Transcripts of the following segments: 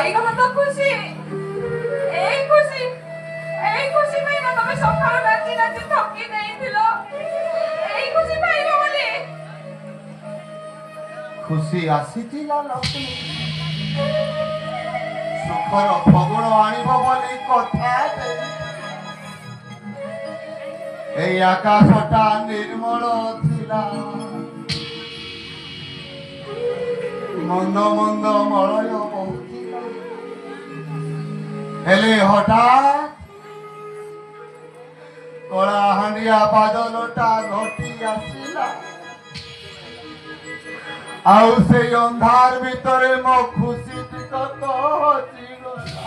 ପାଇଗଲ ତ ଖୁସି। ଏଇ ଖୁସି ପାଇଁ ନା ତମେ ସକାଳୁ ନାଚି ନାଚି ଥକି ନେଇଥିଲ। ଏଇ ଖୁସି ପାଇବ ବୋଲି। ଖୁସି ଆସିଥିଲା ଲକ୍ଷ୍ମୀ, ସୁଖର ଫଗୁଣ ଆଣିବ ବୋଲି କଥା ଦେଇ। এই ଆକାଶଟା ନିର୍ମଳ ଥିଲା, ମନ୍ଦ ମନ୍ଦ ମଳୟ ବହୁଥିଲା। ହେଲେ ହଠାତ୍ କଳାହାଣ୍ଡିଆ ବାଦଲଟା ଘଟି ଆସିଲା, ଆଉ ସେଇ ଅନ୍ଧାର ଭିତରେ ମୋ ଖୁସି ଟିକକ ହଜିଗଲା।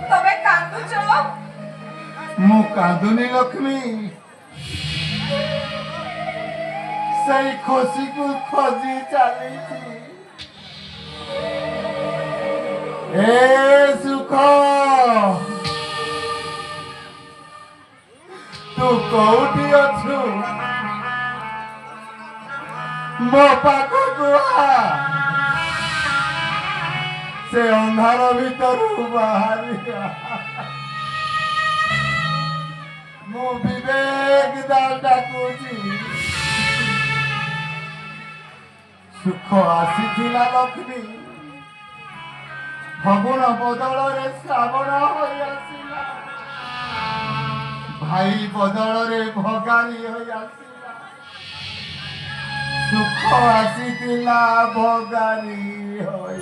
ତମେ କାନ୍ଦୁଛ? ମୁଁ କାନ୍ଦୁନି ଲକ୍ଷ୍ମୀ, ସେଇ ଖୁସିକୁ ଖୋଜି ଚାଲିଛି। ଏ ସୁଖ, ତୁ କୋଉଠି ଅଛୁ? ମୋ ପାଖକୁ ଆ, ସେ ଅନ୍ଧାର ଭିତରୁ ବାହାରି ଆ। ମୁଁ ବିବେକ ଦାସ ଡାକୁଛି। ସୁଖ ଆସିଥିଲା ଲକ୍ଷ୍ମୀ, ଫଗୁଣ ବଦଳରେ ଶ୍ରାବଣ ହୋଇ ଆସିଲା, ଭାଇ ବଦଳରେ ଭଗାରୀ ହୋଇ ଆସିଲା। ସୁଖ ଆସିଥିଲା ଭଗାରୀ ହୋଇ।